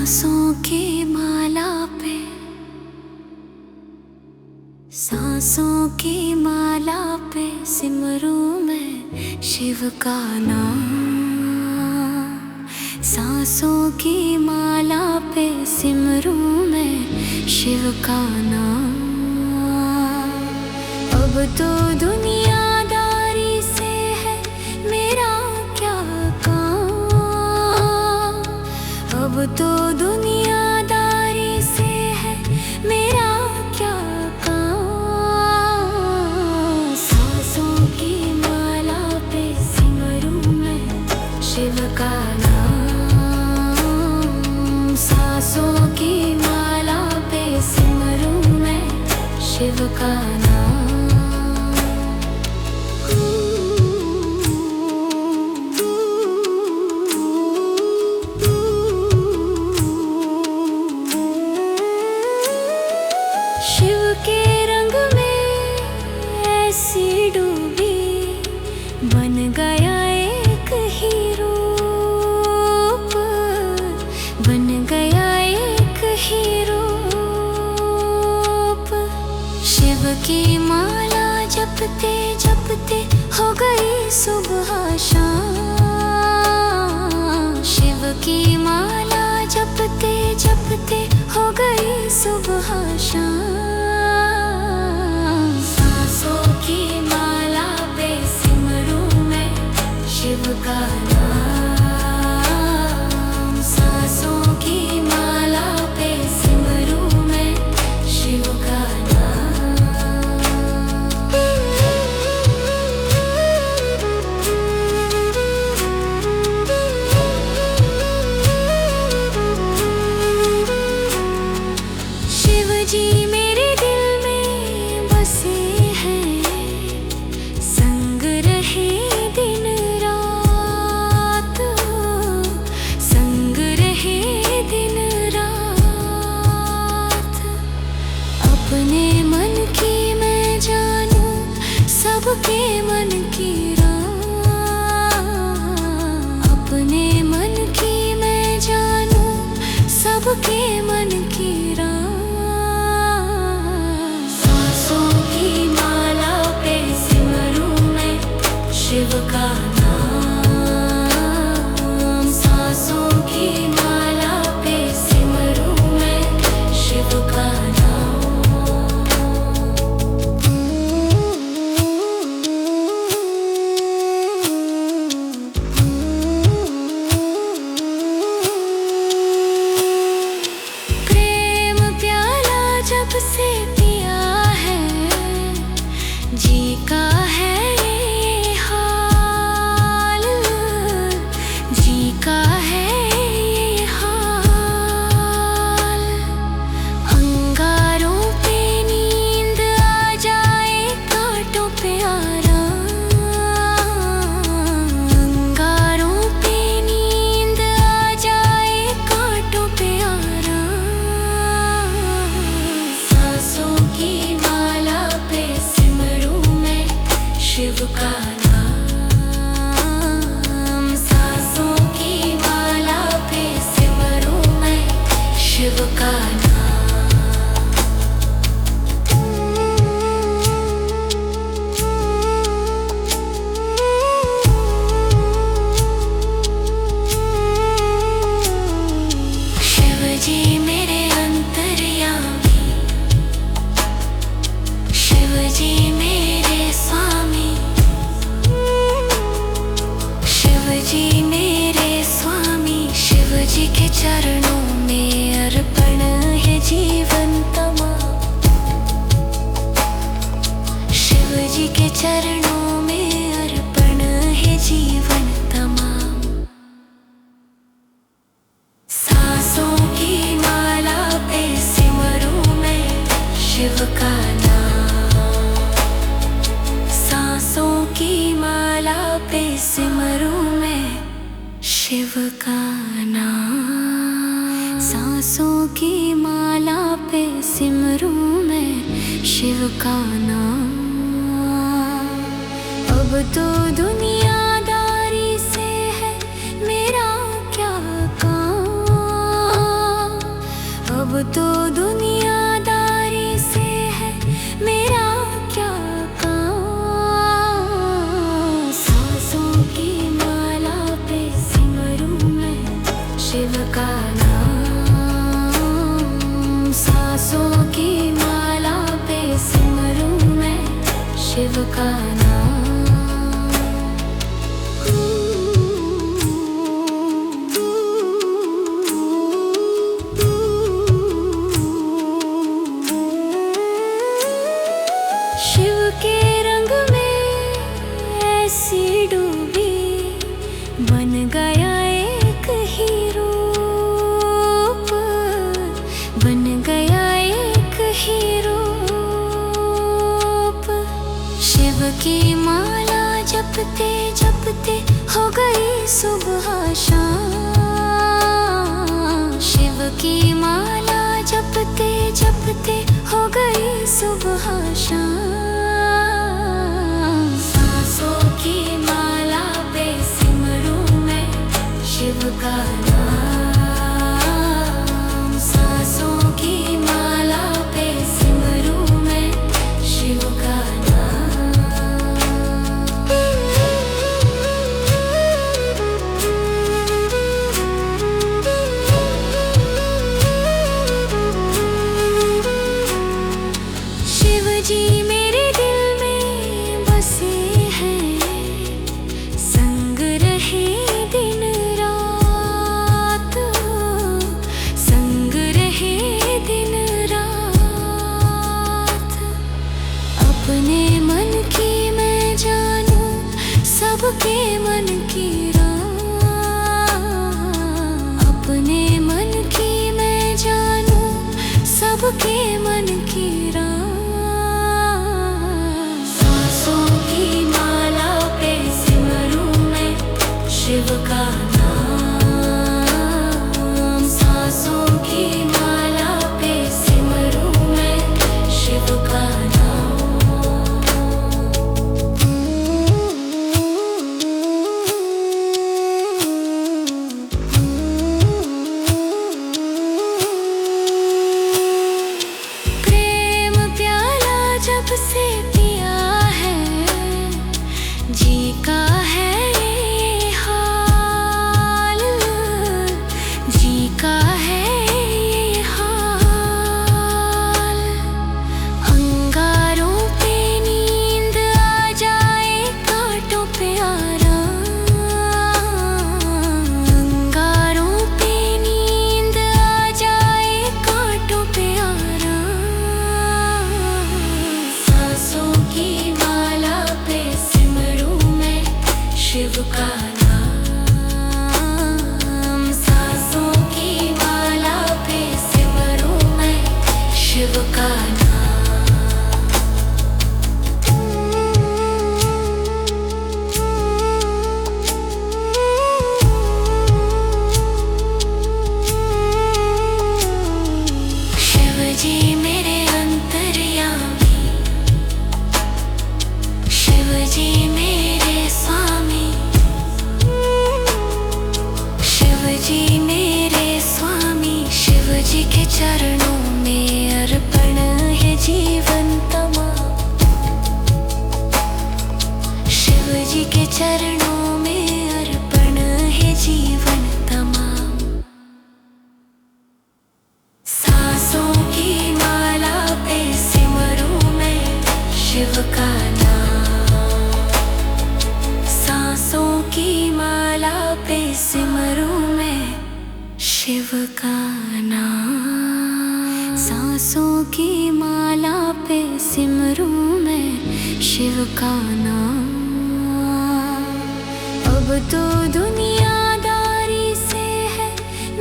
सांसों की माला पे, सांसों की माला पे सिमरूं मैं शिव का नाम। सांसों की माला पे सिमरूं मैं शिव का नाम। अब तो दुनियादारी से है मेरा क्या काम। अब तो दुनियादारी से है मेरा क्या काम। सांसों की माला पे सिमरूं मैं शिव का नाम। सांसों की माला पे सिमरूं मैं शिव का नाम। शिव के रंग में ऐसी डूबी, बन गया एक ही रूप, बन गया एक ही रूप। शिव की माला जपते जपते हो गई सुबह शाम। शिव की माला जपते जपते हो गई सुबह शाम। सांसों की माला पे सिमरूं मैं शिव का नाम। सांसों की माला पे सिमरूं मैं शिव का जी मेरे दिल में बसे हैं, संग रहे दिन रात, संग रहे दिन रात। अपने मन की मैं जानूं सबके मन की रात। अपने मन की मैं जानूं सबके मन की रात। शिव का नाम। सांसों की माला पे सिमरूं मैं शिव का प्रेम प्याला जब से पिया है, जी का है शिव का नाम। सांसों की माला पे सिमरूं मैं शिव का नाम। शिव जी मेरे अंतर्यामी, शिव जी मेरे स्वामी, शिव जी मेरे स्वामी। शिव जी के चरणों में अर्पण है जीवन तमाम। शिव जी के चरणों में अर्पण है जीवन तमाम। सांसों की माला पे सिमरूं मैं शिव का नाम। सांसों की माला पे सिमरूं मैं शिव का नाम। सांसों की माला पे सिमरूं मैं शिव का नाम। अब तो दुनियादारी से है मेरा क्या काम। शिव का नाम सांसों की माला पे सिमरूं मैं शिव का नाम। शिव के रंग में ऐसी डूबी बन गया एक ही रूप, बन गया एक ही रूप। शिव की माला जपते जपते हो गई सुबह शाम। शिव की माला जपते जपते हो गई सुबह शाम। सांसों की माला पे सिमरूं मैं शिव का नाम। सांसों की माला पे सिमरूं मैं शिव का जी मेरे दिल में बसे हैं, संग रहे दिन रात, संग रहे दिन रात। अपने मन की मैं जानूं सबके मन की राह। अपने मन की मैं जानूं सबके मन की राह। शिव का नाम सांसों की माला पे सिमरूं मैं शिव का प्रेम प्याला जब से पिया है जी का है शिव का नाम। सांसों की माला पे सिमरूं मैं शिव का नाम। शिव जी मेरे अंतर्यामी, शिव जी मेरे स्वामी, शिव जी मेरे स्वामी। शिव जी के चरणों में अर्पण है जीवन तमाम। शिव जी के चरणों में अर्पण है जीवन तमाम। सांसों की माला पे सिमरूं मैं शिव का नाम। सांसों की माला पे सिमरूं मैं शिव का नाम। सांसों की माला पे सिमरूं मैं शिव का नाम। अब तो दुनियादारी से है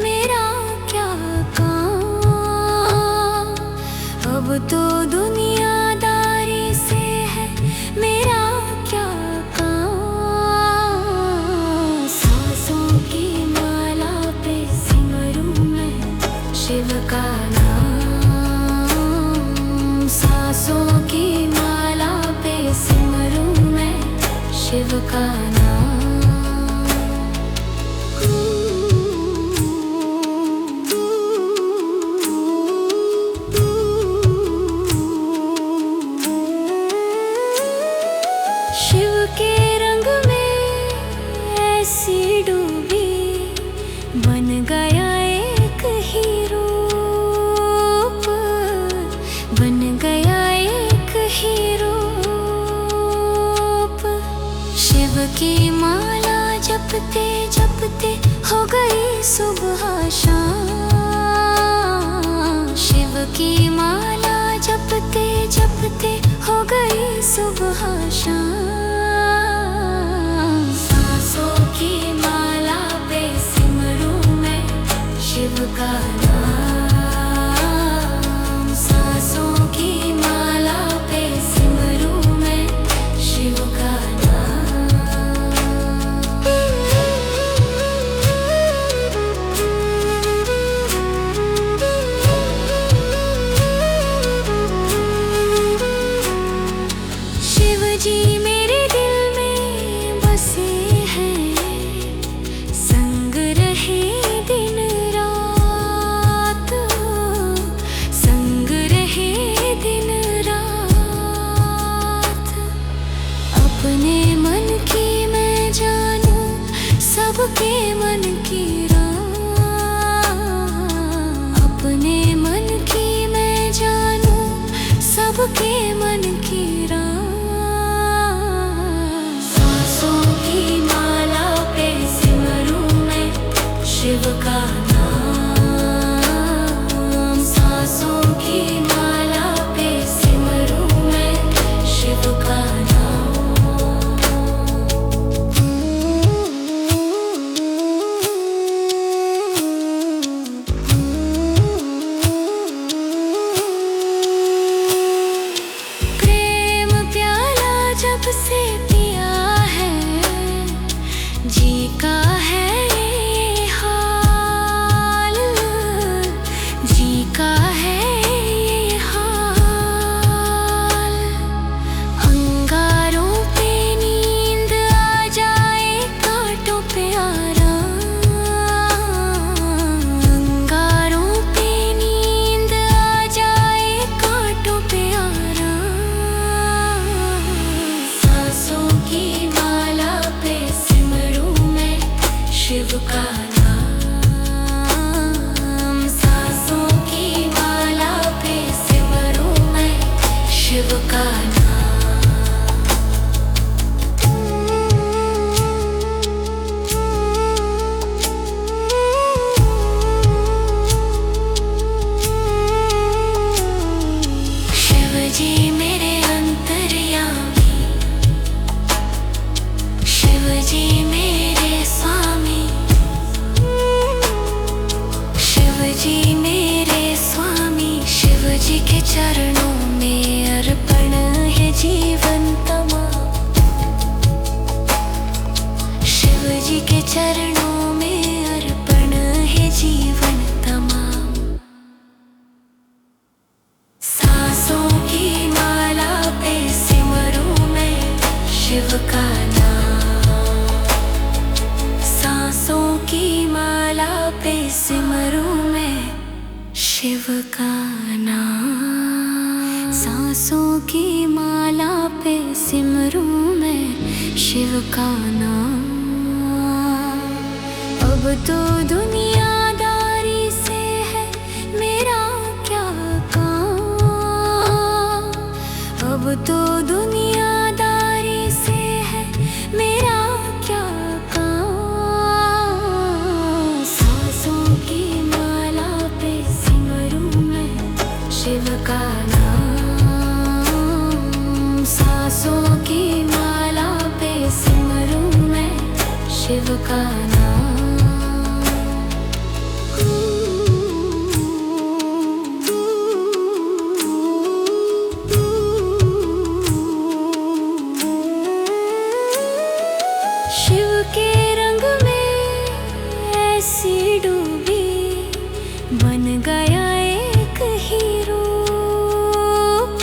मेरा क्या काम। अब तो दुनियादारी से है मेरा क्या काम। सांसों की माला पे सिमरूं मैं शिव का नाम। सांसों की माला पे सिमरूं मैं शिव का नाम। शिव के रंग में ऐसी डूबी बन गया जपते जपते हो गई सुबह शाम। शिव की माला जपते जपते हो गई सुबह शाम। सांसों की माला पे सिमरूं मैं शिव का नाम। सांसों की माला पे सिमरूं मैं शिव का जी मेरे दिल में बसे हैं, संग रहे दिन रात, संग रहे दिन रात। अपने मन की मैं जानूं सबके मन की रात। अपने मन की मैं जानूं सबके मन की रात। शिव का नाम। सांसों की माला पे सिमरूं मैं शिव का प्रेम प्याला जब से पिया है, जी का है शिव का नाम। सांसों की माला पे सिमरूं मैं शिव का नाम। शिव जी मेरे अंतर्यामी, शिव जी मेरे स्वामी, शिव जी मेरे स्वामी। शिव जी के चरणों में अर्पण है जीवन तमाम। शिव जी के चरणों में अर्पण है जीवन तमाम। सांसों की माला पे सिमरूं मैं शिव का नाम। सांसों की माला पे सिमरूं मैं शिव का नाम। सांसों की माला पे सिमरूं मैं शिव का नाम। अब तो दुनियादारी से है मेरा क्या काम। अब तो दुनियादारी से है मेरा क्या काम। सांसों की माला पे सिमरूं मैं शिव का नाम। सांसों की माला पे सिमरूं मैं शिव का नाम। शिव के रंग में ऐसी डूबी, बन गया एक ही रूप,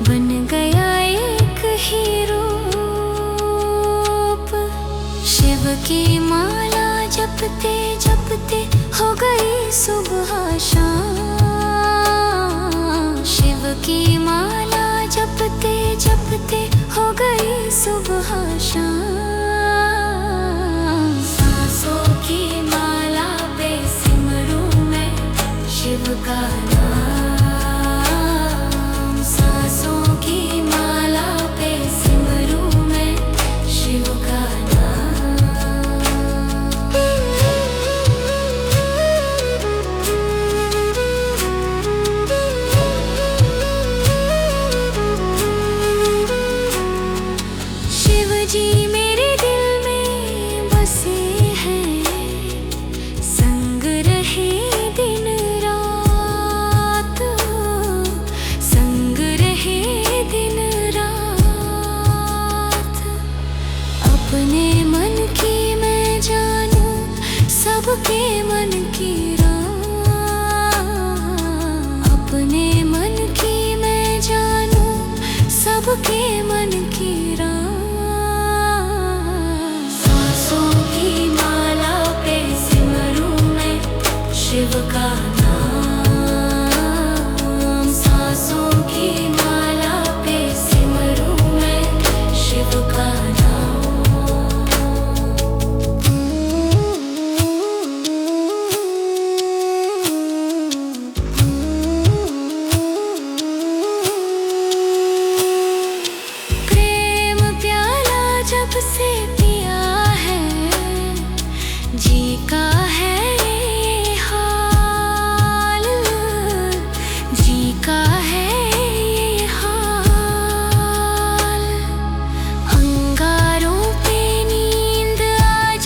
बन गया एक ही रूप। शिव की माला जपते जपते हो गई सुबह शाम। शिव की माला जपते जपते हो गई सुबह शाम। सांसों की माला पे सिमरूं मैं शिव का नाम। सांसों की माला पे सिमरूं मैं शिव का नाम। मन की राह, अपने मन की मैं जानूं सबके मन की राह। सांसों की माला पे सिमरूं मैं शिव का नाम, सांसों की माला पे सिमरूं मैं शिव का से पिया है जी का है ये हाल, जी का है ये हाल। अंगारों पे नींद आ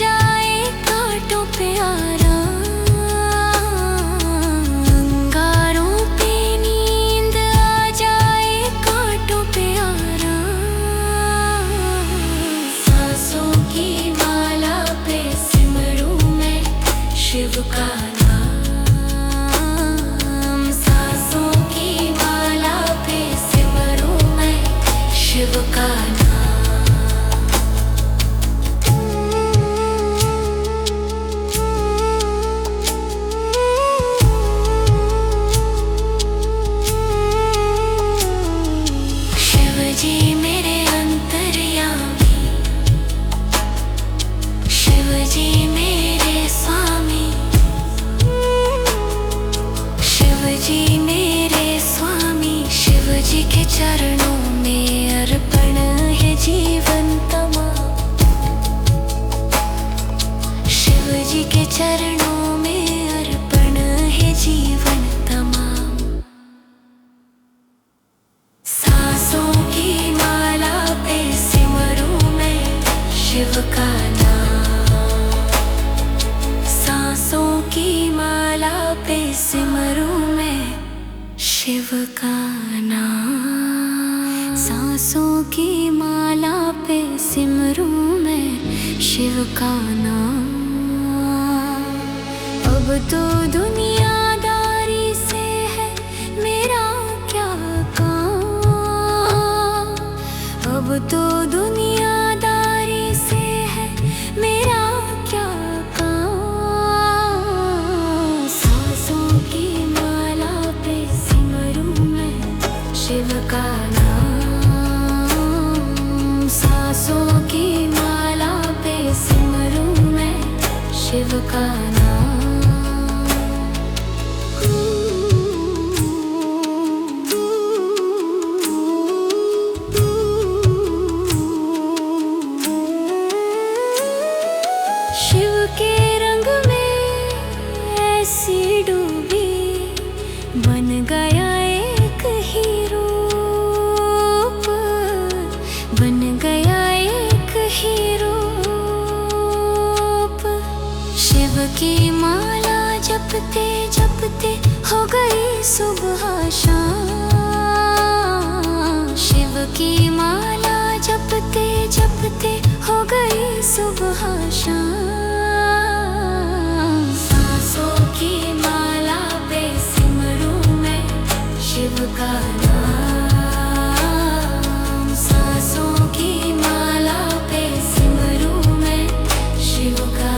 जाए कांटों पे आराम, अंगारों पे नींद आ जाए कांटों पे आराम। सांसों की माला पे सिमरूं मैं शिव का नाम, सांसों की माला पे सिमरूं मैं शिव का नाम। शिव जी मेरे अंतर्यामी, शिव जी मेरे स्वामी, शिव जी मेरे स्वामी। शिव जी के चरणों में अर्पण है जीवन तमाम, शिव जी के चरणों में अर्पण है जीवन तमाम। सांसों की माला पे सिमरूं मैं शिव का नाम, सांसों की माला पे सिमरूं मैं शिव का नाम, सांसों की माला पे सिमरूं मैं शिव का नाम। अब तो दुनियादारी से है मेरा क्या काम, अब तो दुनियादारी से है मेरा क्या काम। सांसों की माला पे सिमरूं मैं शिव का नाम, सांसों की माला पे सिमरूं मैं शिव का नाम। शिव के रंग में ऐसी डूबी बन गया एक ही रूप, बन गया एक ही रूप। शिव की माला जपते जपते हो गई सुबह शाम, शिव की माला जपते जपते हो गई सुबह शाम। सांसों की माला पे सिमरूं मैं शिव का नाम, सांसों की माला पे सिमरूं मैं शिव का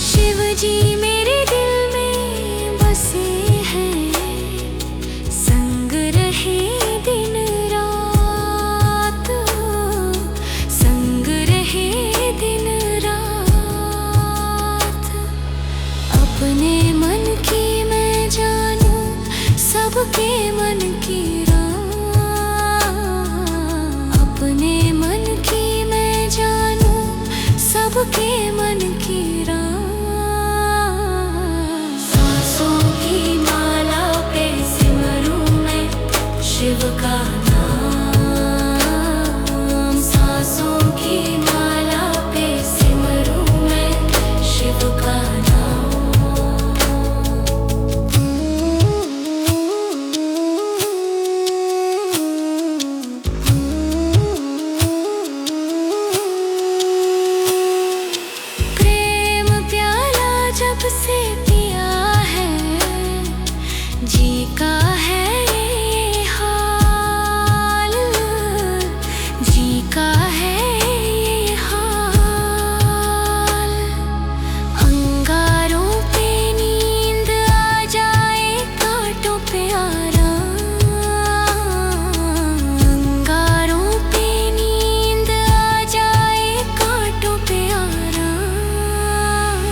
शिव जी मेरे दिल में बसे हैं, संग रहे दिन रात, संग रहे दिन रात। अपने मन की मैं जानूं सबके मन की राह, अपने मन की मैं जानूं सबके मन की राह। सांसों की माला पे सिमरूं मैं शिव का नाम, सांसों की माला पे सिमरूं मैं शिव का नाम। जी का है ये हाल, जी का है ये हाल। अंगारों पे नींद आ जाए, कांटों पे आराम। अंगारों पे नींद आ जाए, कांटों पे आराम।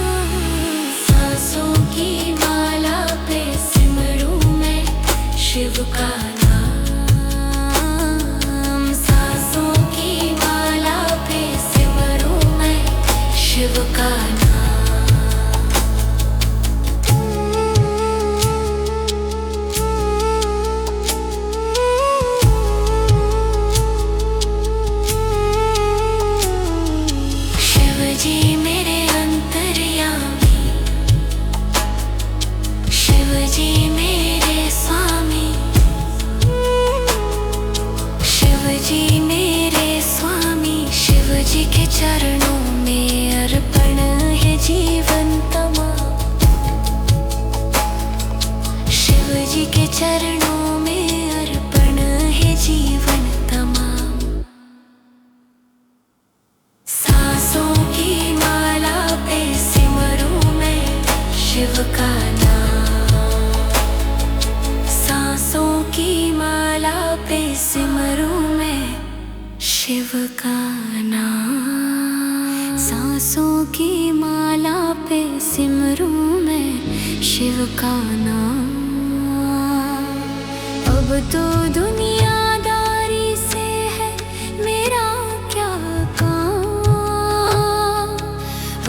सांसों की माला पे सिमरूं मैं शिव का नाम। सांसों की माला पे सिमरूं मैं शिव का नाम। शिव जी मेरे अंतर्यामी, शिव जी मेरे स्वामी, शिव जी मेरे स्वामी। शिव जी के चरणों में अर्पण है जीवन तमाम। शिव जी के चरणों में अर्पण है जीवन तमाम। सांसों की माला पे सिमरूं मैं शिव का नाम। सांसों की माला पे सिमरूं मैं शिव का नाम। सांसों की माला पे सिमरूं मैं शिव का नाम। अब तो दुनियादारी से है मेरा क्या काम।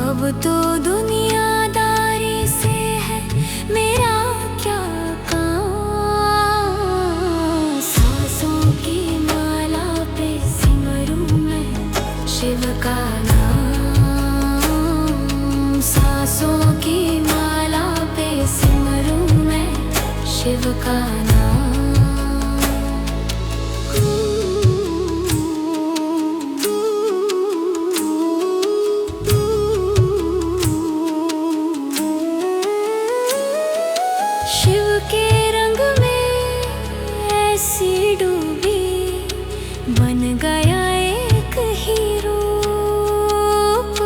अब तो दुनियादारी से है मेरा क्या काम। सांसों की माला पे सिमरूं मैं शिव का नाम। सांसों की माला पे सिमरूं मैं शिव का नाम। शिव के रंग में ऐसी डूबी, बन गया एक ही रूप,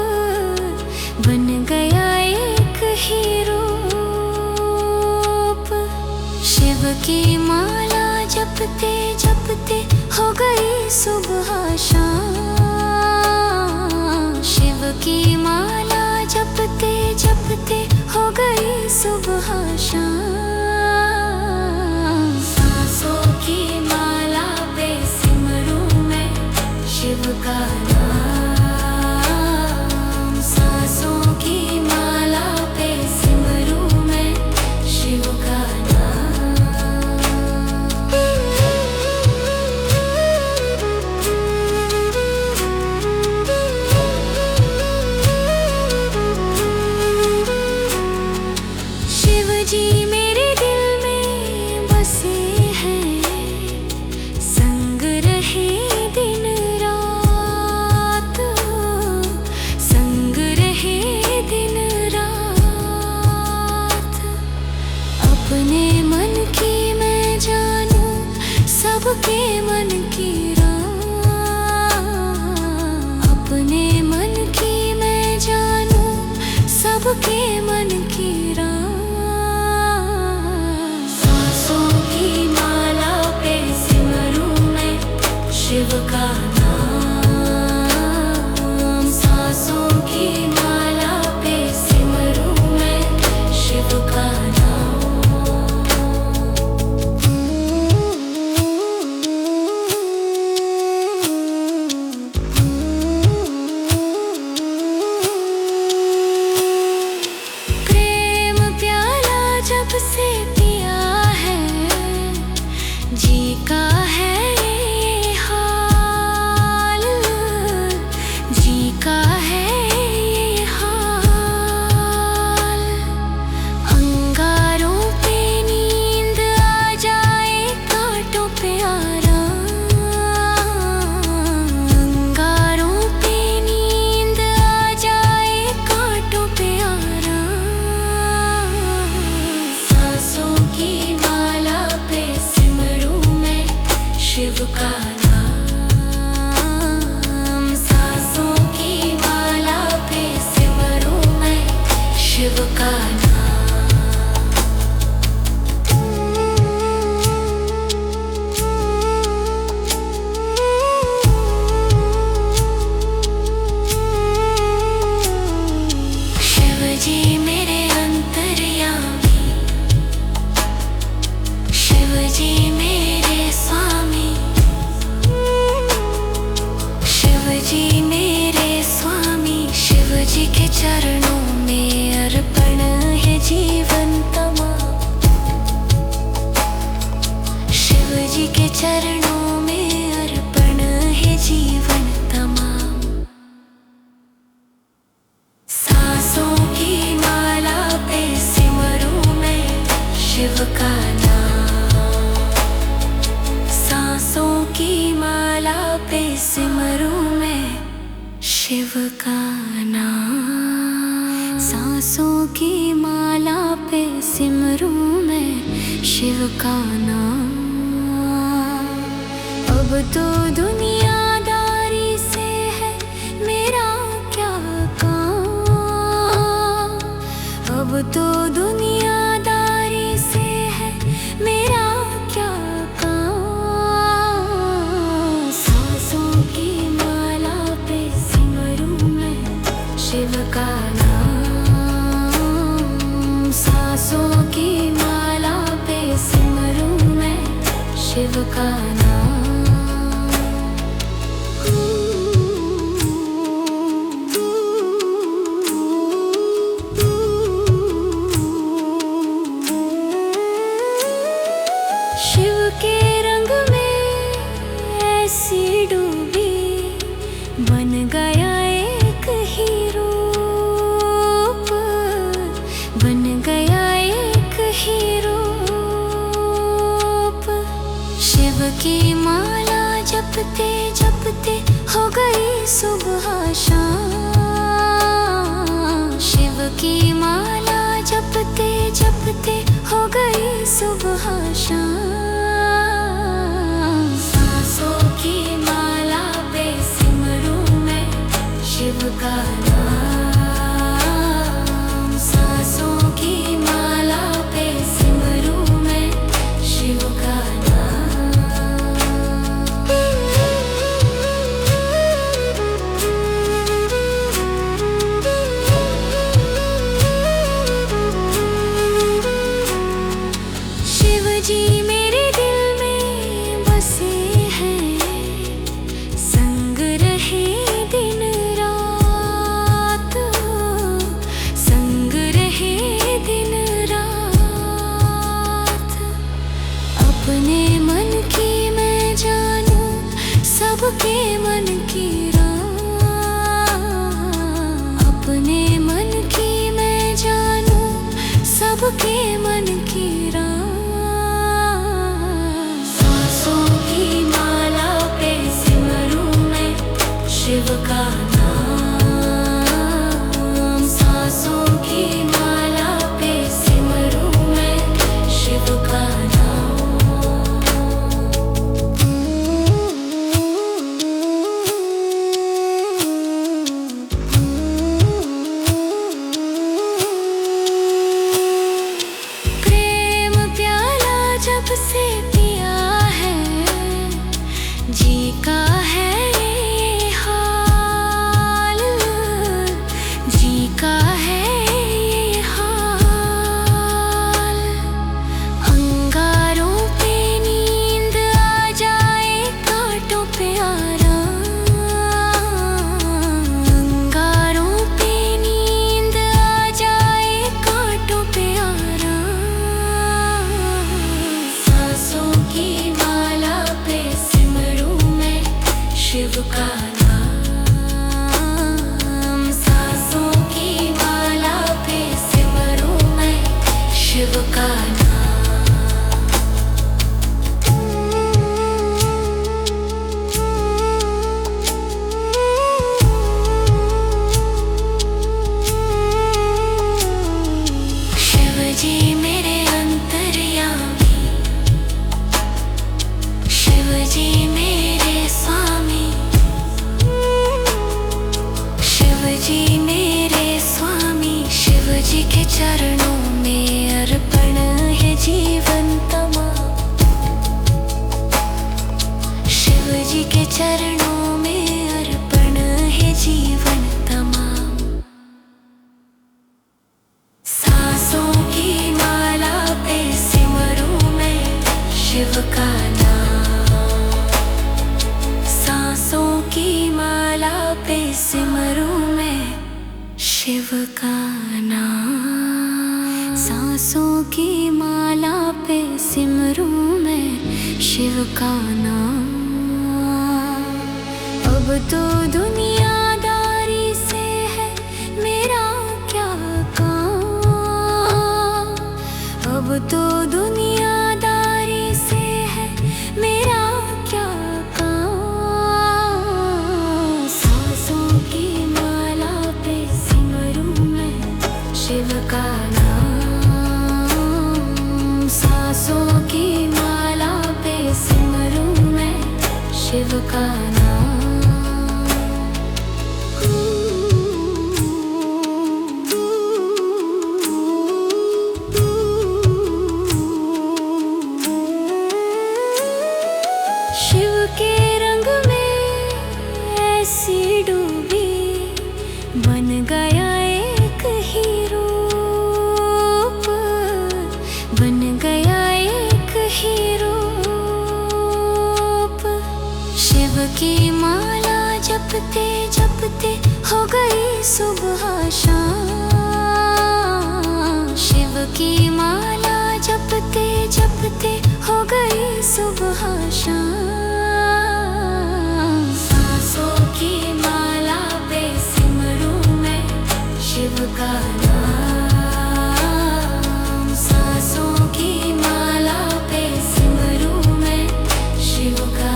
बन गया एक ही रूप। शिव की माला जपते जपते हो गई सुबह शाम। शिव की माला जपते जपते हो गई सुबह शाम। सांसों की माला पे सिमरूं मैं शिव का नाम। सांसों की माला पे सिमरूं मैं शिव का शिव जी मेरे दिल में बसे हैं, संग रहे दिन रात, संग रहे दिन रात। अपने मन की मैं जानूं सबके मन की राह। अपने मन की मैं जानूं सबके मन की राह। सांसों की माला पे सिमरूं मैं शिव का नाम। सांसों की माला पे सिमरूं मैं शिव का नाम। प्रेम प्याला जब से पिया है, जी का है ये हाल। जी मेरे स्वामी, शिव जी मेरे स्वामी, शिव जी के चरणों में अर्पण है जीवन तमाम। शिव जी के चरणों में अर्पण है जीवन तमाम। सांसों की माला पे सिमरूं मैं शिव का नाम। सांसों की माला पे सिमरूं मैं शिव का नाम। सांसों की माला पे सिमरूं मैं शिव का नाम। अब तो दुनियादारी से है मेरा क्या काम। अब तो दुनियादारी से है मेरा क्या काम। सांसों की माला पे सिमरूं मैं शिव का नाम। सांसों की माला पे सिमरूं मैं शिव का नाम। शिव के रंग में ऐसी डूबी, बन गया एक ही रूप, बन गया एक ही रूप। शिव की माला जपते जपते हो गई सुबह शाम। शिव की माला जपते जपते हो गई सुबह शाम। सांसों की माला पे सिमरूं मैं शिव का नाम। सांसों की माला पे सिमरूं मैं शिव का जी मेरे दिल में बसे हैं, संग रहे दिन रात, संग रहे दिन रात। अपने मन की मैं जानूं सबके मन की रात। अपने मन की मैं जानूं सबके मन की रात। शिव का नाम। सांसों की माला पे सिमरूं मैं शिव का प्रेम प्याला जब से पिया है, जी का है शिव का नाम। सांसों की माला पे सिमरूं मैं शिव का नाम। शिव जी मेरे अंतर्यामी, शिव जी मेरे स्वामी, शिव जी मेरे स्वामी, शिव जी के चरणों में अर्पण है जीवन तमाम। शिव जी के चरणों में अर्पण है जीवन तमाम। सांसों की माला पे सिमरूं मैं शिव का नाम। सांसों की माला पे सिमरूं मैं शिव का नाम। सांसों की माला पे सिमरूं मैं शिव का नाम। अब तो दुनियादारी से है मेरा क्या काम। अब तो दुनियादारी से है मेरा क्या काम। सांसों की माला पे सिमरूं मैं शिव का नाम। सांसों की माला पे सिमरूं मैं शिव का नाम। शिव के रंग में ऐसी डूबी बन गया एक ही रूप। बन गया एक ही रूप। शिव की माला जपते जपते हो गई सुबह शाम। शिव की माला जपते जपते हो गई सुबह शाम। सांसों की माला पे सिमरूं मैं शिव का नाम। सांसों की माला पे सिमरूं मैं शिव का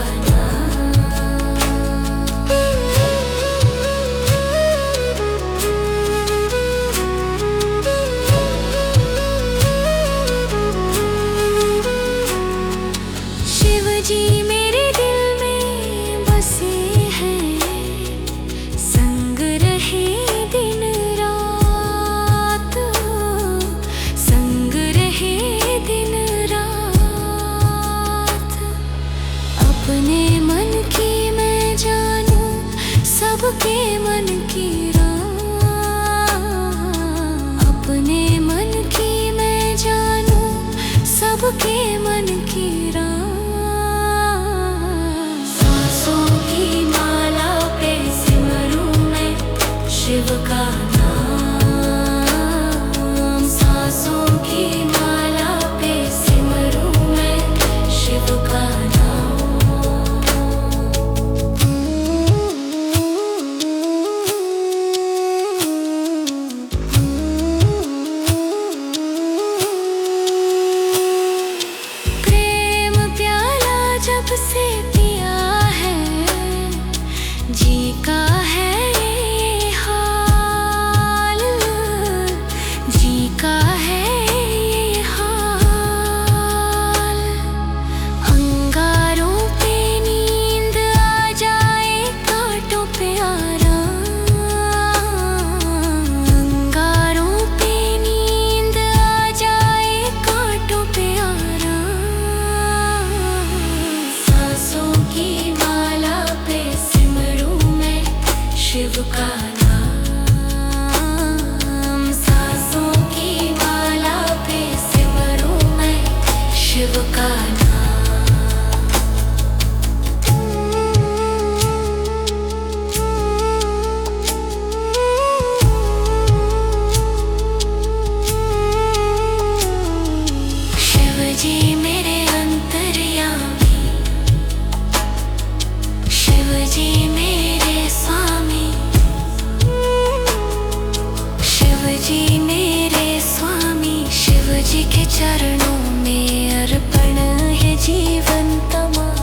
जी मेरे दिल में बसे हैं। संग रहे दिन रात। संग रहे दिन रात। अपने मन की मैं जानूं सबके मन की रात। अपने मन की मैं जानूं सबके मन की रात। शिव का नाम। सांसों की माला पे सिमरूं मैं शिव का प्रेम प्याला जब से पिया है जी का है शिव का नाम। सांसों की माला पे सिमरूं मैं शिव का नाम। शिव जी मेरे अंतर्यामी। शिव जी मेरे स्वामी। शिव जी मेरे स्वामी। शिव जी के चरणों में अर्पण है जीवन तमाम।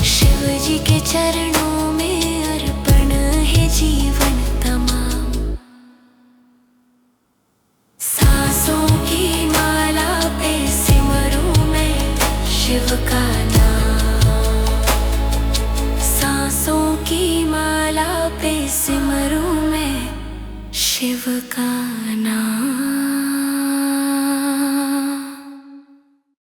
शिव जी के चरणों में अर्पण है जीवन तमाम। सांसों की माला पे सिमरूं मैं शिव का नाम। सांसों की माला पे सिमरूं मैं शिव का नाम।